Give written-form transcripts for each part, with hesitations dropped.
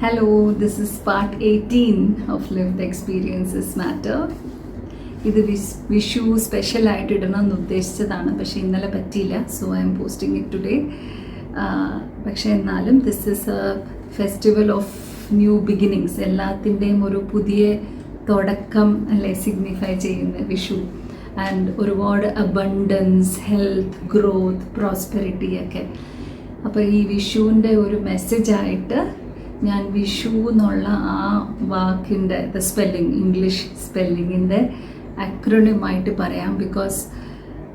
Hello, this is part 18 of Lived Experiences Matter. ഇത് വിഷു സ്പെഷ്യലായിട്ട് ഇടണമെന്ന് ഉദ്ദേശിച്ചതാണ്, പക്ഷേ ഇന്നലെ പറ്റിയില്ല. So I M posting it today. പക്ഷേ എന്നാലും this is A festival of new beginnings. എല്ലാത്തിൻ്റെയും ഒരു പുതിയ തുടക്കം അല്ലേ സിഗ്നിഫൈ ചെയ്യുന്ന വിഷു. ആൻഡ് ഒരുപാട് അബണ്ടൻസ്, ഹെൽത്ത്, ഗ്രോത്ത്, പ്രോസ്പെരിറ്റി ഒക്കെ. അപ്പോൾ ഈ വിഷുവിൻ്റെ ഒരു മെസ്സേജായിട്ട് ഞാൻ വിഷു എന്നുള്ള ആ വാക്കിൻ്റെ സ്പെല്ലിങ്, ഇംഗ്ലീഷ് സ്പെല്ലിങ്ങിൻ്റെ അക്രോണിമായിട്ട് പറയാം. ബിക്കോസ്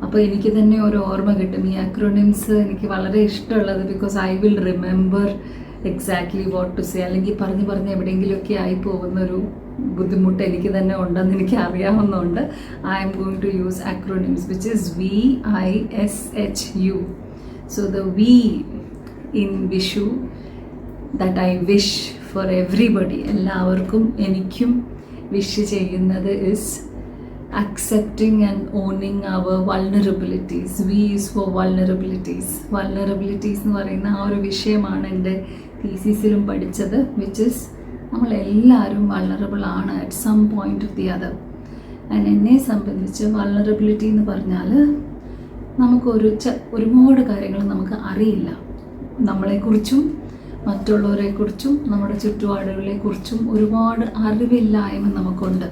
അപ്പോൾ എനിക്ക് തന്നെ ഒരു ഓർമ്മ കിട്ടും. ഈ അക്രോണിംസ് എനിക്ക് വളരെ ഇഷ്ടമുള്ളത് because I will remember exactly what to say. അല്ലെങ്കിൽ പറഞ്ഞ് എവിടെയെങ്കിലുമൊക്കെ ആയി പോകുന്നൊരു ബുദ്ധിമുട്ട് എനിക്ക് തന്നെ ഉണ്ടെന്ന് എനിക്ക് അറിയാവുന്നതുകൊണ്ട് I'm going to use acronyms which is VISHU. So the V in Vishu that I wish for everybody, എല്ലാവർക്കും എനിക്കും വിഷ് ചെയ്യുന്നത് is accepting and owning our vulnerabilities. V is for vulnerabilities. Vulnerabilities എന്ന് പറയുന്ന ആ ഒരു വിഷയമാണ് എൻ്റെ തീസിസിലും പഠിച്ചത്, which is നമ്മളെല്ലാവരും വൾണറബിൾ ആണ് at some point of the other. And എന്നെ സംബന്ധിച്ച് വൾണറബിലിറ്റി എന്ന് പറഞ്ഞാൽ ഒരുപാട് കാര്യങ്ങൾ നമുക്ക് അറിയില്ല. നമ്മളെക്കുറിച്ചും മറ്റുള്ളവരെക്കുറിച്ചും നമ്മുടെ ചുറ്റുപാടുകളെക്കുറിച്ചും ഒരുപാട് അറിവില്ലായ്മ നമുക്കുണ്ട്.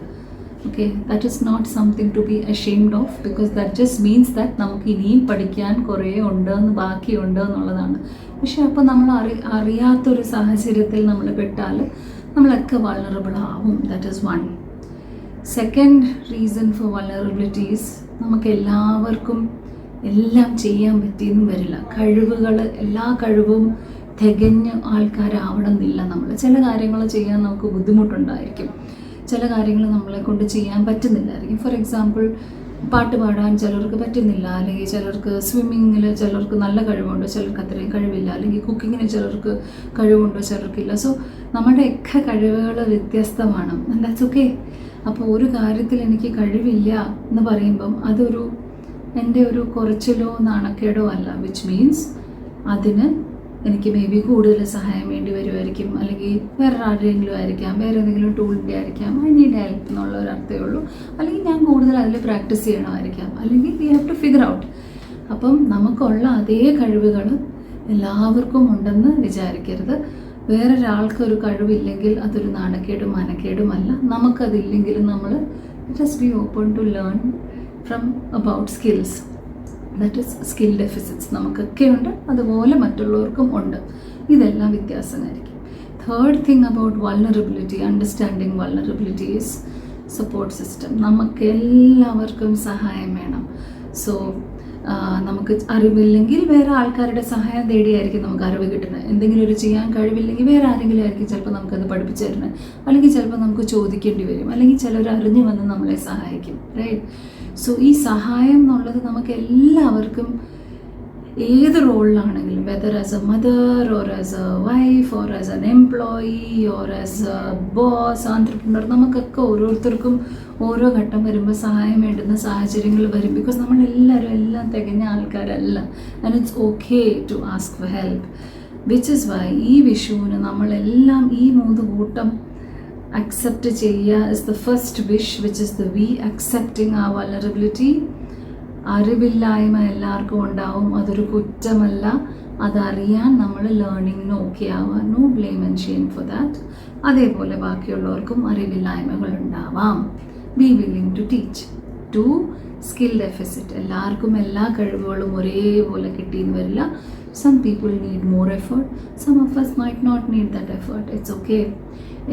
Okay, that is not something to be ashamed of, because that just means that നമുക്ക് ഇനിയും പഠിക്കാൻ കുറേ ബാക്കിയുണ്ട് എന്നുള്ളതാണ്. പക്ഷെ അപ്പോൾ നമ്മൾ അറിയാത്തൊരു സാഹചര്യത്തിൽ നമ്മൾ പെട്ടാൽ നമ്മളൊക്കെ വൾണറബിൾ ആവും. That is one. Second reason for vulnerabilities, നമുക്ക് എല്ലാവർക്കും എല്ലാം ചെയ്യാൻ പറ്റിയെന്നും വരില്ല. എല്ലാ കഴിവും തികഞ്ഞ ആൾക്കാരാവണമെന്നില്ല. നമ്മൾ ചില കാര്യങ്ങൾ ചെയ്യാൻ നമുക്ക് ബുദ്ധിമുട്ടുണ്ടായിരിക്കും, ചില കാര്യങ്ങൾ നമ്മളെ കൊണ്ട് ചെയ്യാൻ പറ്റുന്നില്ലായിരിക്കും. ഫോർ എക്സാമ്പിൾ, പാട്ട് പാടാൻ ചിലർക്ക് പറ്റുന്നില്ല, അല്ലെങ്കിൽ ചിലർക്ക് സ്വിമ്മിങ്ങിൽ ചിലർക്ക് നല്ല കഴിവുണ്ട്, ചിലർക്ക് അത്രയും കഴിവില്ല, അല്ലെങ്കിൽ കുക്കിങ്ങിന് ചിലർക്ക് കഴിവുണ്ടോ, ചിലർക്കില്ല. സോ നമ്മുടെയൊക്കെ കഴിവുകൾ വ്യത്യസ്തമാണ്. That's okay. അപ്പോൾ ഒരു കാര്യത്തിൽ എനിക്ക് കഴിവില്ല എന്ന് പറയുമ്പം അതൊരു എൻ്റെ ഒരു കുറച്ചിലോ നാണക്കേടോ അല്ല. വിച്ച് മീൻസ് അതിന് എനിക്ക് മേ ബി കൂടുതൽ സഹായം വേണ്ടി വരുമായിരിക്കും, അല്ലെങ്കിൽ വേറെ ആരുടെയെങ്കിലും ആയിരിക്കാം, വേറെ എന്തെങ്കിലും ടൂളിൻ്റെ ആയിരിക്കാം. ഐ നീഡ് ഹെൽപ്പ് എന്നുള്ള ഒരു അർത്ഥമേ ഉള്ളൂ. അല്ലെങ്കിൽ ഞാൻ കൂടുതൽ അതിൽ പ്രാക്ടീസ് ചെയ്യണമായിരിക്കാം, അല്ലെങ്കിൽ we have to figure out. അപ്പം നമുക്കുള്ള അതേ കഴിവുകൾ എല്ലാവർക്കും ഉണ്ടെന്ന് വിചാരിക്കരുത്. വേറൊരാൾക്ക് ഒരു കഴിവില്ലെങ്കിൽ അതൊരു നാണക്കേടും മനക്കേടുമല്ല. നമുക്കതില്ലെങ്കിലും നമ്മൾ just be open to learn from about skills. That is skill deficits നമുക്കൊക്കെ ഉണ്ട്, അതുപോലെ മറ്റുള്ളവർക്കും ഉണ്ട്. ഇതെല്ലാം വ്യത്യാസമായിരിക്കും. Third thing about vulnerability, understanding vulnerability is support system. നമുക്ക് എല്ലാവർക്കും സഹായം വേണം. സോ നമുക്ക് അറിവില്ലെങ്കിൽ വേറെ ആൾക്കാരുടെ സഹായം തേടിയായിരിക്കും നമുക്ക് അറിവ് കിട്ടുന്നത്. എന്തെങ്കിലും ഒരു ചെയ്യാൻ കഴിവില്ലെങ്കിൽ വേറെ ആരെങ്കിലും ആയിരിക്കും ചിലപ്പോൾ നമുക്കത് പഠിപ്പിച്ചു തരുന്നത്, അല്ലെങ്കിൽ ചിലപ്പോൾ നമുക്ക് ചോദിക്കേണ്ടി വരും, അല്ലെങ്കിൽ ചിലർ അറിഞ്ഞു വന്ന് നമ്മളെ സഹായിക്കും. റൈറ്റ്? സോ ഈ സഹായം എന്നുള്ളത് നമുക്ക് എല്ലാവർക്കും ഏത് റോളിലാണെങ്കിലും, whether as a mother or as a wife or as an employee or as a boss, entrepreneur, നമുക്കൊക്കെ ഓരോരുത്തർക്കും ഓരോ ഘട്ടം വരുമ്പോൾ സഹായം വേണ്ടുന്ന സാഹചര്യങ്ങൾ വരും. ബിക്കോസ് നമ്മളെല്ലാവരും എല്ലാം തികഞ്ഞ ആൾക്കാരല്ല. And it's okay to ask for help. Which is why ഈ വിഷുവിന് നമ്മളെല്ലാം ഈ 3 കൂട്ടം അക്സെപ്റ്റ് ചെയ്യുക is the first VISH, which is the V, accepting ആ വൾണറബിലിറ്റി. അറിവില്ലായ്മ എല്ലാവർക്കും ഉണ്ടാവും, അതൊരു കുറ്റമല്ല. അതറിയാൻ നമ്മൾ ലേണിങ്ങിന് ഓക്കെ ആവുക. No blame and shame for that. അതേപോലെ ബാക്കിയുള്ളവർക്കും അറിവില്ലായ്മകൾ ഉണ്ടാവാം. Be willing to teach. 2, skill deficit. എല്ലാവർക്കും എല്ലാ കഴിവുകളും ഒരേപോലെ കിട്ടിയെന്ന് വരില്ല. Some people need more effort. Some of us might not need that effort. It's okay.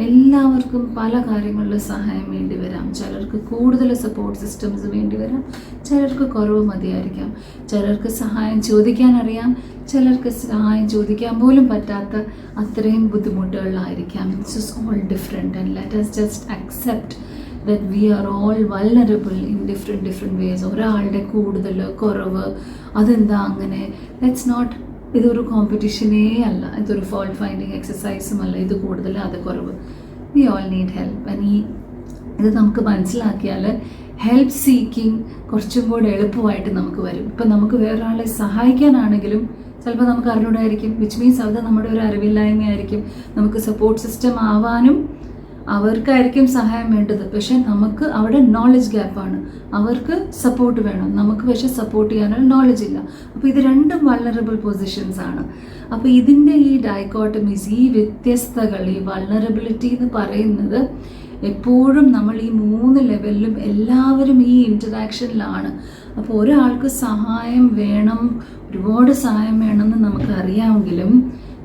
എല്ലാവർക്കും പല കാര്യങ്ങളിൽ സഹായം വേണ്ടി വരാം. ചിലർക്ക് കൂടുതൽ സപ്പോർട്ട് സിസ്റ്റംസ് വേണ്ടി വരാം, ചിലർക്ക് കുറവ് മതിയായിരിക്കാം. ചിലർക്ക് സഹായം ചോദിക്കാൻ അറിയാം, ചിലർക്ക് സഹായം ചോദിക്കാൻ പോലും പറ്റാത്ത അത്രയും ബുദ്ധിമുട്ടുകളായിരിക്കാം. It's is all different. And let us just accept that we are all vulnerable in different ways. ഒരാളുടെ കൂടുതൽ കുറവ് അതെന്താ അങ്ങനെ? ലെറ്റ്സ് നോട്ട്, ഇതൊരു കോമ്പറ്റീഷനേ അല്ല, ഇതൊരു ഫോൾട്ട് ഫൈൻഡിങ് എക്സസൈസും അല്ല. ഇത് കൂടുതൽ അത് കുറവ്. We all need help. And ഇത് നമുക്ക് മനസ്സിലാക്കിയാൽ ഹെൽപ്പ് സീക്കിങ് കുറച്ചും കൂടെ എളുപ്പമായിട്ട് നമുക്ക് വരും. ഇപ്പം നമുക്ക് വേറൊരാളെ സഹായിക്കാനാണെങ്കിലും ചിലപ്പോൾ നമുക്ക് അറിഞ്ഞൂടായിരിക്കും, വിച്ച് മീൻസ് അത് നമ്മുടെ ഒരു അറിവില്ലായ്മയായിരിക്കും. നമുക്ക് സപ്പോർട്ട് സിസ്റ്റം ആവാനും അവർക്കായിരിക്കും സഹായം വേണ്ടത്, പക്ഷെ നമുക്ക് അവിടെ നോളജ് ഗ്യാപ്പാണ്. അവർക്ക് സപ്പോർട്ട് വേണം, നമുക്ക് പക്ഷെ സപ്പോർട്ട് ചെയ്യാനുള്ള നോളജ് ഇല്ല. അപ്പോൾ ഇത് രണ്ടും വൾണറബിൾ പൊസിഷൻസ് ആണ്. അപ്പോൾ ഇതിൻ്റെ ഈ ഡൈക്കോട്ടമീസ്, ഈ വ്യത്യസ്തകൾ, ഈ വൾണറബിലിറ്റി എന്ന് പറയുന്നത് എപ്പോഴും നമ്മൾ ഈ 3 ലെവലിലും എല്ലാവരും ഈ ഇൻറ്ററാക്ഷനിലാണ്. അപ്പോൾ ഒരാൾക്ക് സഹായം വേണം, ഒരുപാട് സഹായം വേണമെന്ന് നമുക്ക് അറിയാമെങ്കിലും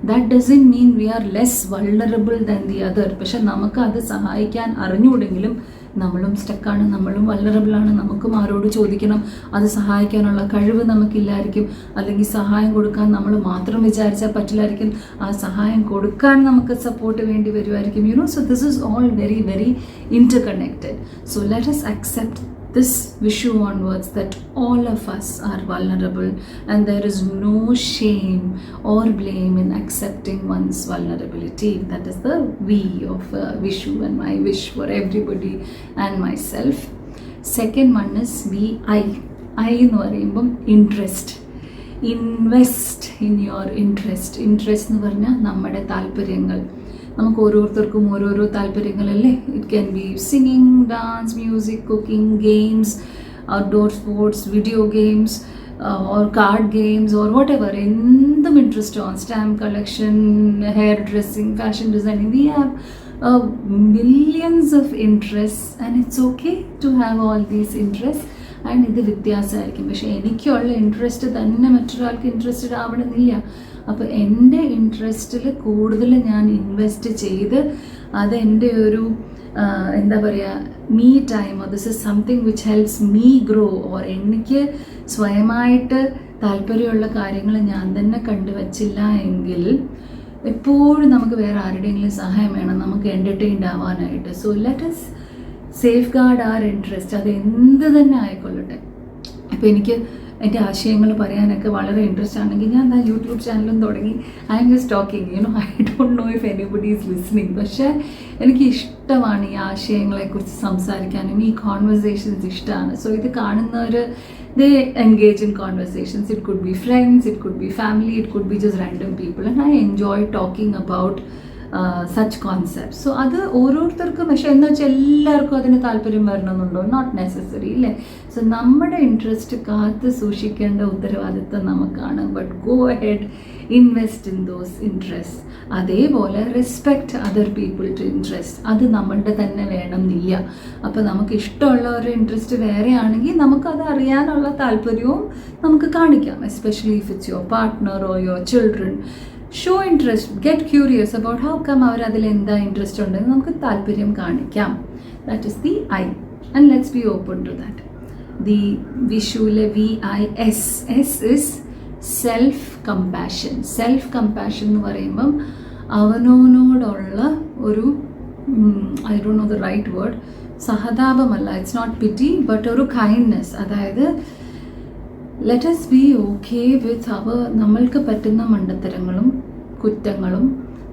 that doesn't mean we are less vulnerable than the other. പക്ഷെ നമുക്ക് അത് സഹായിക്കാൻ അറിഞ്ഞുകൂടെങ്കിലും നമ്മളും സ്റ്റക്കാണ്, നമ്മളും വൾണറബിളാണ്. നമുക്കും ആരോട് ചോദിക്കണം, അത് സഹായിക്കാനുള്ള കഴിവ് നമുക്കില്ലായിരിക്കും. അല്ലെങ്കിൽ സഹായം കൊടുക്കാൻ നമ്മൾ മാത്രം വിചാരിച്ചാൽ പറ്റില്ലായിരിക്കും, ആ സഹായം കൊടുക്കാൻ നമുക്ക് സപ്പോർട്ട് വേണ്ടി വരുമായിരിക്കും. So this is all very very interconnected. So let us accept this Vishu onwards that all of us are vulnerable, and there is no shame or blame in accepting one's vulnerability. That is the V of Vishu, and my wish for everybody and myself. Second one is VI. I എന്ന് പറയുമ്പം interest. Invest in your interest. Interest എന്ന് പറഞ്ഞാൽ നമ്മുടെ താല്പര്യങ്ങൾ. നമുക്ക് ഓരോരുത്തർക്കും ഓരോരോ താല്പര്യങ്ങളല്ലേ. It can be singing, dance, music, cooking, games, outdoor sports, video games or card games or whatever. എന്തും interest on stamp collection, hair dressing, fashion designing. We have millions of interests, and it's okay to have all these interests. And ഇത് വ്യത്യാസമായിരിക്കും. പക്ഷേ എനിക്കുള്ള interest തന്നെ മറ്റൊരാൾക്ക് interested ആവണമെന്നില്ല. അപ്പോൾ എൻ്റെ ഇൻട്രസ്റ്റിൽ കൂടുതൽ ഞാൻ ഇൻവെസ്റ്റ് ചെയ്ത് അത് എൻ്റെ ഒരു എന്താ പറയുക, me time, this is something which helps me grow. Or എനിക്ക് സ്വയമായിട്ട് താല്പര്യമുള്ള കാര്യങ്ങൾ ഞാൻ തന്നെ കണ്ടുവച്ചില്ല എങ്കിൽ എപ്പോഴും നമുക്ക് വേറെ ആരുടെയെങ്കിലും സഹായം വേണം നമുക്ക് എൻ്റർടൈൻഡ് ആവാനായിട്ട്. So let us safeguard our interest. അത് എന്ത് തന്നെ ആയിക്കൊള്ളട്ടെ. അപ്പോൾ എനിക്ക് എൻ്റെ ആശയങ്ങൾ പറയാനൊക്കെ വളരെ ഇൻട്രസ്റ്റ് ആണെങ്കിൽ ഞാൻ എന്താ യൂട്യൂബ് ചാനലും തുടങ്ങി. I am just talking, I don't know if anybody is listening. പക്ഷേ എനിക്ക് ഇഷ്ടമാണ് ഈ ആശയങ്ങളെക്കുറിച്ച് സംസാരിക്കാനും ഈ കോൺവെർസേഷൻസ് ഇഷ്ടമാണ്. സോ ഇത് കാണുന്നവർ they engage in conversations. It could be friends, it could be family, it could be just random people, and I enjoy talking about such concept. So അത് ഓരോരുത്തർക്കും, പക്ഷേ എന്ന് വെച്ചാൽ എല്ലാവർക്കും അതിന് താല്പര്യം വരണമെന്നുണ്ടോ? നോട്ട് നെസസറി, ഇല്ലേ? സോ നമ്മുടെ ഇൻട്രസ്റ്റ് കാത്ത് സൂക്ഷിക്കേണ്ട ഉത്തരവാദിത്വം നമുക്കാണ്. But go ahead, invest in those interest. അതേപോലെ respect other people to interest. അത് നമ്മളുടെ തന്നെ വേണമെന്നില്ല. അപ്പോൾ നമുക്ക് ഇഷ്ടമുള്ള ഒരു ഇൻട്രസ്റ്റ് വേറെ ആണെങ്കിൽ നമുക്കത് അറിയാനുള്ള താല്പര്യവും നമുക്ക് കാണിക്കാം. Especially if it's your partner or your children. Show interest, get curious about how come അവർ അതിൽ എന്താ ഇൻട്രസ്റ്റ് ഉണ്ടെന്ന് നമുക്ക് താല്പര്യം കാണിക്കാം. That is the I, and let's be open to that. The വിഷുവിലെ VIS. S is self compassion. Self compassion എന്ന് പറയുമ്പം അവനോനോടുള്ള ഒരു, I don't know the right word, സഹതാപമല്ല, ഇറ്റ്സ് നോട്ട് പിറ്റി, ബട്ട് ഒരു കൈൻഡ്നെസ്. അതായത് let us be okay with നമ്മൾക്ക് പറ്റുന്ന മണ്ടത്തരങ്ങളും കുറ്റങ്ങളും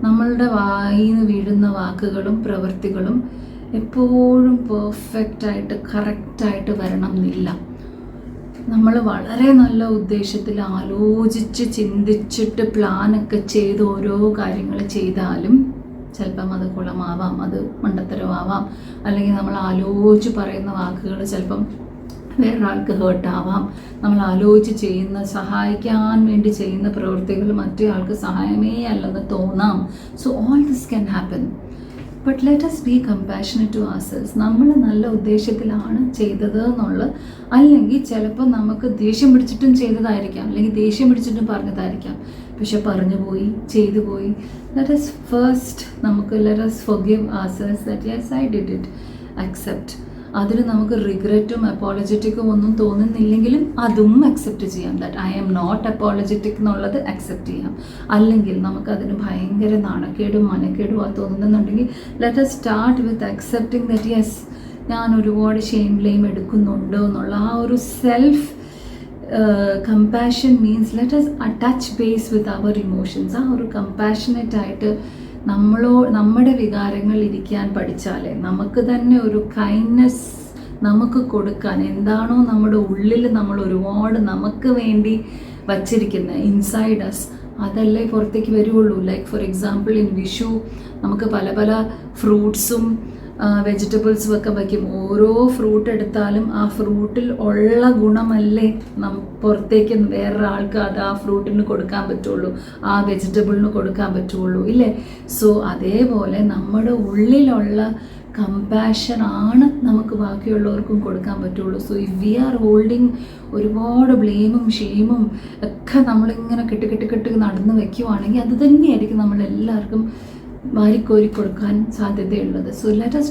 നമ്മളുടെ വായിന്ന് വീഴുന്ന വാക്കുകളും പ്രവൃത്തികളും എപ്പോഴും പെർഫെക്റ്റായിട്ട് കറക്റ്റായിട്ട് വരണം എന്നില്ല. നമ്മൾ വളരെ നല്ല ഉദ്ദേശത്തിൽ ആലോചിച്ച് ചിന്തിച്ചിട്ട് പ്ലാനൊക്കെ ചെയ്ത് ഓരോ കാര്യങ്ങൾ ചെയ്താലും ചിലപ്പം അത് കുളമാവാം, അത് മണ്ടത്തരമാവാം. അല്ലെങ്കിൽ നമ്മൾ ആലോചിച്ച് പറയുന്ന വാക്കുകൾ ചിലപ്പം വേറൊരാൾക്ക് ഹേർട്ടാവാം. നമ്മൾ ആലോചിച്ച് ചെയ്യുന്ന, സഹായിക്കാൻ വേണ്ടി ചെയ്യുന്ന പ്രവൃത്തികൾ മറ്റേ ആൾക്ക് സഹായമേ അല്ലെന്ന് തോന്നാം. So all this can happen. But let us be compassionate to ourselves. നമ്മൾ നല്ല ഉദ്ദേശത്തിലാണ് ചെയ്തത് എന്നുള്ള, അല്ലെങ്കിൽ ചിലപ്പോൾ നമുക്ക് ദേഷ്യം പിടിച്ചിട്ടും ചെയ്തതായിരിക്കാം, അല്ലെങ്കിൽ ദേഷ്യം പിടിച്ചിട്ടും പറഞ്ഞതായിരിക്കാം. പക്ഷെ പറഞ്ഞു പോയി, ചെയ്തു പോയി. ലെറ്റ് us ഫസ്റ്റ് നമുക്ക് let us forgive ourselves that yes, I did it. Accept. അതിൽ നമുക്ക് റിഗ്രറ്റും അപ്പോളജറ്റിക്കും ഒന്നും തോന്നുന്നില്ലെങ്കിലും അതും അക്സെപ്റ്റ് ചെയ്യാം. That I am not apologetic എന്നുള്ളത് അക്സെപ്റ്റ് ചെയ്യാം. അല്ലെങ്കിൽ നമുക്കതിന് ഭയങ്കര നാണക്കേടും മനക്കേടും തോന്നുന്നുണ്ടെങ്കിൽ let us start with accepting that yes, ഞാൻ ഒരുപാട് ഷെയിം ബ്ലെയിം എടുക്കുന്നുണ്ടോ എന്നുള്ള ആ ഒരു self compassion means let us touch base with our emotions. ആ ഒരു കമ്പാഷനറ്റ് ആയിട്ട് നമ്മുടെ വികാരങ്ങൾ ഇരിക്കാൻ പഠിച്ചാലേ നമുക്ക് തന്നെ ഒരു കൈൻഡ്നെസ് നമുക്ക് കൊടുക്കാൻ, എന്താണോ നമ്മുടെ ഉള്ളിൽ നമ്മൾ ഒരുപാട് നമുക്ക് വേണ്ടി വച്ചിരിക്കുന്നത് ഇൻസൈഡ് അസ്, അതല്ലേ പുറത്തേക്ക് വരുള്ളൂ. Like for example in Vishu നമുക്ക് പല പല ഫ്രൂട്ട്സും വെജിറ്റബിൾസും ഒക്കെ വയ്ക്കും. ഓരോ ഫ്രൂട്ട് എടുത്താലും ആ ഫ്രൂട്ടിൽ ഉള്ള ഗുണമല്ലേ പുറത്തേക്ക് വേറൊരാൾക്ക് അത് ആ ഫ്രൂട്ടിന് കൊടുക്കാൻ പറ്റുള്ളൂ, ആ വെജിറ്റബിളിന് കൊടുക്കാൻ പറ്റുള്ളൂ, ഇല്ലേ? സോ അതേപോലെ നമ്മുടെ ഉള്ളിലുള്ള കമ്പാഷൻ ആണ് നമുക്ക് ബാക്കിയുള്ളവർക്കും കൊടുക്കാൻ പറ്റുള്ളൂ. So if we are holding ഒരുപാട് ബ്ലെയിമും ഷെയിമും ഒക്കെ നമ്മളിങ്ങനെ കെട്ടി നടന്ന് വെക്കുവാണെങ്കിൽ അത് തന്നെയായിരിക്കും നമ്മളെല്ലാവർക്കും വാരിക്കോരി കൊടുക്കാൻ സാധ്യതയുള്ളത്. So let us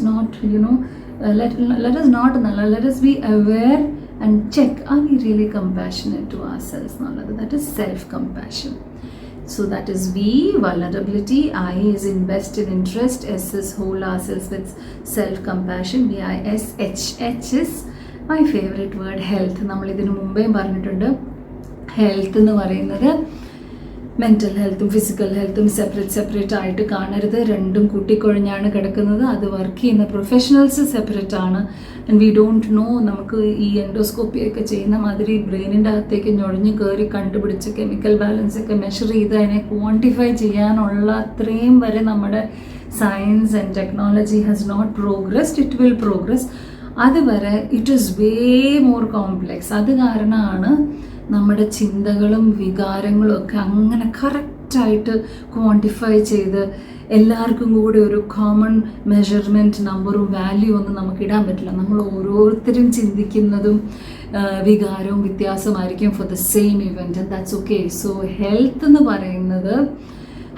not let us be aware and check, are we really compassionate to ourselves എന്നുള്ളത്. that is self compassion. So that is V, vulnerability. I is invest in interest. S is hold ourselves with self compassion. VIS. H is my favorite word, health. നമ്മൾ ഇതിനു മുമ്പേ പറഞ്ഞിട്ടുണ്ട്, health എന്ന് പറയുന്നത് mental ഹെൽത്തും physical ഹെൽത്തും separate ആയിട്ട് കാണരുത്. രണ്ടും കൂട്ടിക്കൊഴിഞ്ഞാണ് കിടക്കുന്നത്. അത് വർക്ക് ചെയ്യുന്ന പ്രൊഫഷണൽസ് സെപ്പറേറ്റ് ആണ്. ആൻഡ് വി ഡോണ്ട് നോ, നമുക്ക് ഈ എൻഡോസ്കോപ്പിയൊക്കെ ചെയ്യുന്ന മാതിരി ബ്രെയിനിൻ്റെ അകത്തേക്ക് ഞൊഴിഞ്ഞ് കയറി കണ്ടുപിടിച്ച് കെമിക്കൽ ബാലൻസ് ഒക്കെ മെഷർ ചെയ്ത് അതിനെ ക്വാണ്ടിഫൈ ചെയ്യാനുള്ള അത്രയും വരെ നമ്മുടെ science and technology has not progressed. It will progress. അതുവരെ it is way more complex. അത് കാരണമാണ് നമ്മുടെ ചിന്തകളും വികാരങ്ങളും ഒക്കെ അങ്ങനെ കറക്റ്റായിട്ട് ക്വാണ്ടിഫൈ ചെയ്ത് എല്ലാവർക്കും കൂടി ഒരു കോമൺ മെഷർമെൻറ്റ് നമ്പറും വാല്യൂ ഒന്നും നമുക്ക് ഇടാൻ പറ്റില്ല. നമ്മൾ ഓരോരുത്തരും ചിന്തിക്കുന്നതും വികാരവും വ്യത്യാസമായിരിക്കും for the same event, and that's okay. So health എന്ന് പറയുന്നത്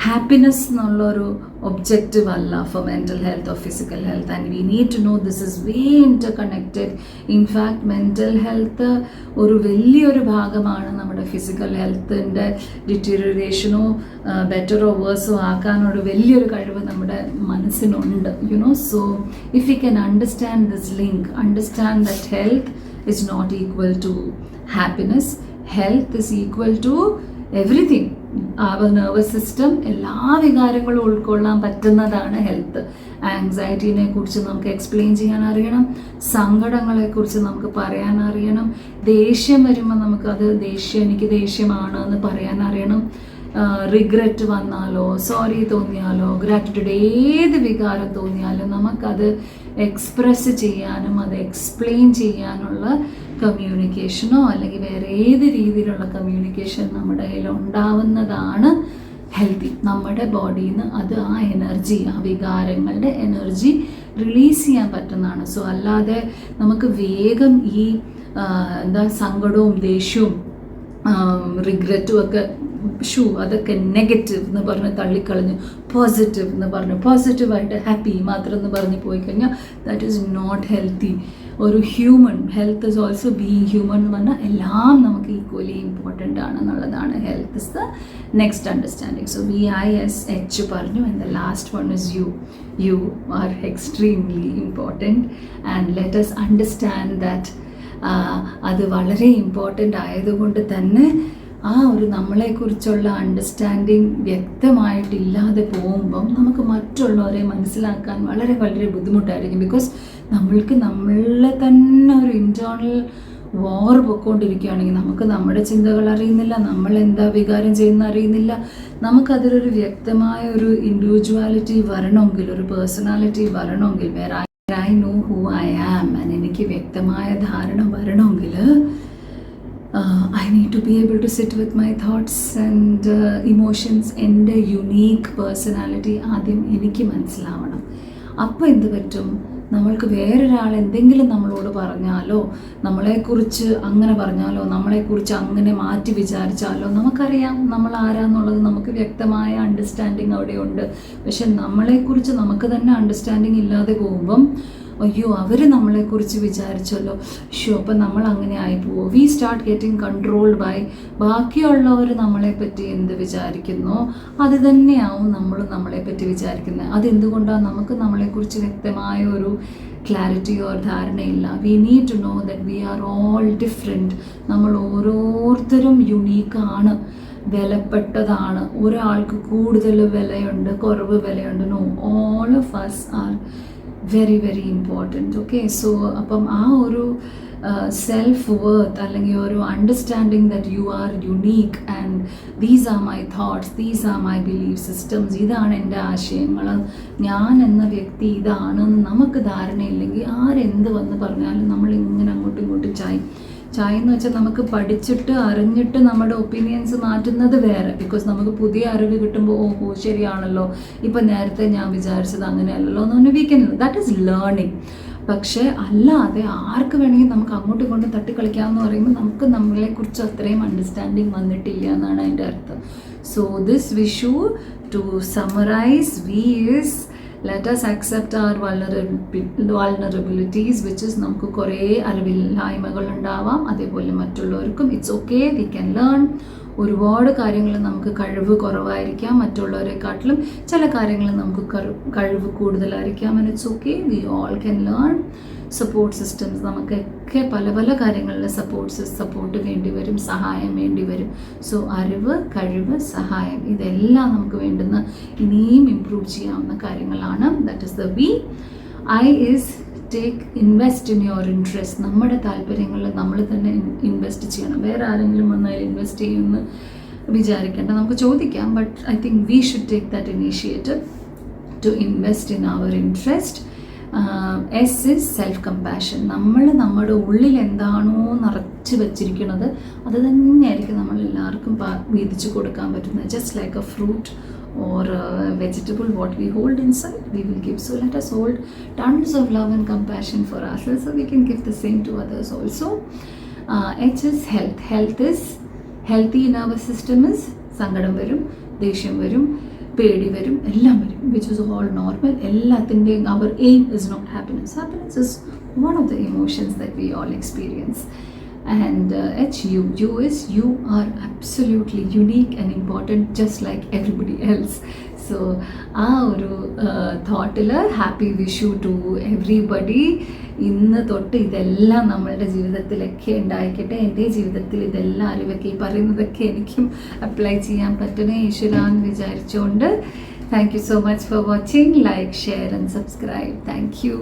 ഹാപ്പിനെസ് എന്നുള്ളൊരു ഒബ്ജക്റ്റീവ് അല്ല for mental health or physical health. And we need to know this is way interconnected. In fact mental health ഒരു വലിയൊരു ഭാഗമാണ് നമ്മുടെ ഫിസിക്കൽ ഹെൽത്തിൻ്റെ ഡിറ്റീരിയറേഷനോ ബെറ്ററോ വേഴ്സോ ആക്കാനൊരു വലിയൊരു കഴിവ് നമ്മുടെ മനസ്സിനുണ്ട്. So if you can understand this link, understand that health is not equal to happiness. Health is equal to everything. Our nervous system എല്ലാ വികാരങ്ങളും ഉൾക്കൊള്ളാൻ പറ്റുന്നതാണ് ഹെൽത്ത്. ആങ്സൈറ്റിനെ കുറിച്ച് നമുക്ക് എക്സ്പ്ലെയിൻ ചെയ്യാൻ അറിയണം, സങ്കടങ്ങളെക്കുറിച്ച് നമുക്ക് പറയാൻ അറിയണം, ദേഷ്യം വരുമ്പോൾ നമുക്കത് എനിക്ക് ദേഷ്യമാണ് എന്ന് പറയാൻ അറിയണം, റിഗ്രറ്റ് വന്നാലോ സോറി തോന്നിയാലോ ഗ്രാറ്റിറ്റ്യൂഡ് ഏത് വികാരം തോന്നിയാലും നമുക്കത് എക്സ്പ്രസ് ചെയ്യാനും അത് എക്സ്പ്ലെയിൻ ചെയ്യാനുള്ള കമ്മ്യൂണിക്കേഷനോ അല്ലെങ്കിൽ വേറെ ഏത് രീതിയിലുള്ള കമ്മ്യൂണിക്കേഷൻ നമ്മുടെ കയ്യിൽ ഉണ്ടാവുന്നതാണ് ഹെൽത്തി. നമ്മുടെ ബോഡിയിൽ നിന്ന് അത് ആ എനർജി, ആ വികാരങ്ങളുടെ എനർജി റിലീസ് ചെയ്യാൻ പറ്റുന്നതാണ്. സോ അല്ലാതെ നമുക്ക് വേഗം ഈ സങ്കടവും ദേഷ്യവും റിഗ്രറ്റും ഒക്കെ അതൊക്കെ നെഗറ്റീവ് എന്ന് പറഞ്ഞ് തള്ളിക്കളഞ്ഞ് പോസിറ്റീവ് എന്ന് പറഞ്ഞ് പോസിറ്റീവായിട്ട് ഹാപ്പി മാത്രം എന്ന് പറഞ്ഞ് പോയി കഴിഞ്ഞാൽ ദാറ്റ് ഈസ് നോട്ട് ഹെൽത്തി. ഒരു human health is also being human എന്ന് പറഞ്ഞാൽ എല്ലാം നമുക്ക് ഈക്വലി ഇമ്പോർട്ടൻ്റ് ആണെന്നുള്ളതാണ്. Health is the next understanding. So VISH പറഞ്ഞു. And the last one is you are extremely important. And let us understand that അത് വളരെ important ആയതുകൊണ്ട് തന്നെ ആ ഒരു നമ്മളെക്കുറിച്ചുള്ള അണ്ടർസ്റ്റാൻഡിങ് വ്യക്തമായിട്ടില്ലാതെ പോകുമ്പം നമുക്ക് മറ്റുള്ളവരെ മനസ്സിലാക്കാൻ വളരെ വളരെ ബുദ്ധിമുട്ടായിരിക്കും. ബിക്കോസ് നമ്മൾക്ക് നമ്മളെ തന്നെ ഒരു ഇൻറ്റേർണൽ വാർ പൊയ്ക്കൊണ്ടിരിക്കുകയാണെങ്കിൽ നമുക്ക് നമ്മുടെ ചിന്തകൾ അറിയുന്നില്ല, നമ്മൾ എന്താ വികാരം ചെയ്യുന്ന അറിയുന്നില്ല. നമുക്കതിലൊരു വ്യക്തമായ ഒരു ഇൻഡിവിജ്വാലിറ്റി വരണമെങ്കിൽ, ഒരു പേഴ്സണാലിറ്റി വരണമെങ്കിൽ, വേറെ I know who I am and എനിക്ക് വ്യക്തമായ ധാരണ വരണമെങ്കിൽ I need to be able to sit with my thoughts and emotions. എൻ്റെ യുണീക്ക് പേഴ്സണാലിറ്റി ആദ്യം എനിക്ക് മനസ്സിലാവണം. അപ്പോൾ എന്ത് പറ്റും, നമ്മൾക്ക് വേറൊരാൾ എന്തെങ്കിലും നമ്മളോട് പറഞ്ഞാലോ, നമ്മളെക്കുറിച്ച് അങ്ങനെ പറഞ്ഞാലോ, നമ്മളെക്കുറിച്ച് അങ്ങനെ മാറ്റി വിചാരിച്ചാലോ നമുക്കറിയാം നമ്മൾ ആരാന്നുള്ളത്, നമുക്ക് വ്യക്തമായ അണ്ടർസ്റ്റാൻഡിങ് അവിടെയുണ്ട്. പക്ഷെ നമ്മളെക്കുറിച്ച് നമുക്ക് തന്നെ അണ്ടർസ്റ്റാൻഡിങ് ഇല്ലാതെ പോകുമ്പം അയ്യോ അവർ നമ്മളെക്കുറിച്ച് വിചാരിച്ചല്ലോ, അപ്പം നമ്മൾ അങ്ങനെ ആയിപ്പോവോ. We start getting controlled by ബാക്കിയുള്ളവർ നമ്മളെപ്പറ്റി എന്ത് വിചാരിക്കുന്നോ അത് തന്നെയാവും നമ്മളും നമ്മളെപ്പറ്റി വിചാരിക്കുന്നത്. അതെന്തുകൊണ്ടാണ്? നമുക്ക് നമ്മളെക്കുറിച്ച് വ്യക്തമായ ഒരു ക്ലാരിറ്റിയോ ധാരണയില്ല. We need to know that we are all different. നമ്മൾ ഓരോരുത്തരും യുണീക്കാണ്, വിലപ്പെട്ടതാണ്. ഒരാൾക്ക് കൂടുതൽ വിലയുണ്ട്, കുറവ് വിലയുണ്ട്. No, all of us are very very important. Okay, so അപ്പം ആ ഒരു സെൽഫ് വർത്ത് അല്ലെങ്കിൽ ഒരു understanding that you are unique and these are my thoughts, these are my belief systems, ഇതാണ് എൻ്റെ ആശയങ്ങൾ, ഞാൻ എന്ന വ്യക്തി ഇതാണെന്ന് നമുക്ക് ധാരണയില്ലെങ്കിൽ ആരെന്ത് വന്ന് പറഞ്ഞാലും നമ്മളിങ്ങനെ അങ്ങോട്ടും ഇങ്ങോട്ടും ചായ എന്ന് വെച്ചാൽ നമുക്ക് പഠിച്ചിട്ട് അറിഞ്ഞിട്ട് നമ്മുടെ ഒപ്പീനിയൻസ് മാറ്റുന്നത് വേറെ. ബിക്കോസ് നമുക്ക് പുതിയ അറിവ് കിട്ടുമ്പോൾ ഓഹോ ശരിയാണല്ലോ, ഇപ്പം നേരത്തെ ഞാൻ വിചാരിച്ചത് അങ്ങനെയല്ലല്ലോ എന്ന് പറഞ്ഞാൽ we can, that is learning. പക്ഷേ അല്ലാതെ ആർക്ക് വേണമെങ്കിൽ നമുക്ക് അങ്ങോട്ടും ഇങ്ങോട്ടും തട്ടിക്കളിക്കാമെന്ന് പറയുമ്പോൾ നമുക്ക് നമ്മളെക്കുറിച്ച് അത്രയും അണ്ടർസ്റ്റാൻഡിങ് വന്നിട്ടില്ല എന്നാണ് അതിൻ്റെ അർത്ഥം. So this wish you to summarize V is let us accept our vulnerabilities, which is നമുക്ക് കുറേ അറിവില്ലായ്മകൾ ഉണ്ടാവാം, അതേപോലെ മറ്റുള്ളവർക്കും it's okay, we can learn. ഒരുപാട് കാര്യങ്ങൾ നമുക്ക് കഴിവ് കുറവായിരിക്കാം മറ്റുള്ളവരെക്കാട്ടിലും, ചില കാര്യങ്ങൾ നമുക്ക് കഴിവ് കൂടുതലായിരിക്കാം, and it's okay, we all can learn. Support systems, നമുക്കൊക്കെ പല പല കാര്യങ്ങളിൽ സപ്പോർട്ട് വേണ്ടി വരും, സഹായം വേണ്ടി വരും. സോ അറിവ്, കഴിവ്, സഹായം ഇതെല്ലാം നമുക്ക് വേണ്ടുന്ന ഇനിയും ഇംപ്രൂവ് ചെയ്യാവുന്ന കാര്യങ്ങളാണ്. That is the V. I is invest in your interest. നമ്മുടെ താല്പര്യങ്ങളിൽ നമ്മൾ തന്നെ ഇൻവെസ്റ്റ് ചെയ്യണം. വേറെ ആരെങ്കിലും വന്നാൽ ഇൻവെസ്റ്റ് ചെയ്യുമെന്ന് വിചാരിക്കേണ്ട, നമുക്ക് ചോദിക്കാം. But I think we should take that initiative to invest in our interest. S is self compassion. നമ്മൾ നമ്മുടെ ഉള്ളിൽ എന്താണോ നിറച്ച് വെച്ചിരിക്കുന്നത് അത് തന്നെയായിരിക്കും നമ്മൾ എല്ലാവർക്കും വീതിച്ച് കൊടുക്കാൻ പറ്റുന്നത്. Just like A fruit or a vegetable, what we hold inside we will give. So let us hold tons of love and compassion for ourselves so we can give the same to others also. H is health. Health is healthy nervous system is സങ്കടം വരും, ദേഷ്യം വരും, പേടി വരും, എല്ലാം വരും, which is all normal. എല്ലാത്തിൻ്റെയും our aim is not happiness. Happiness is one of the emotions that we all experience. And you is you are absolutely unique and important just like everybody else. So ആ ഒരു തോട്ടിൽ happy Vishu to everybody. ഇന്ന് തൊട്ട് ഇതെല്ലാം നമ്മളുടെ ജീവിതത്തിലൊക്കെ ഉണ്ടായിക്കട്ടെ. എൻ്റെ ജീവിതത്തിൽ ഇതെല്ലാം അറിവൊക്കെ ഈ പറയുന്നതൊക്കെ എനിക്കും അപ്ലൈ ചെയ്യാൻ പറ്റണേ ഈശ്വര എന്ന് വിചാരിച്ചുകൊണ്ട് thank you so much for watching. Like, share and subscribe. Thank you.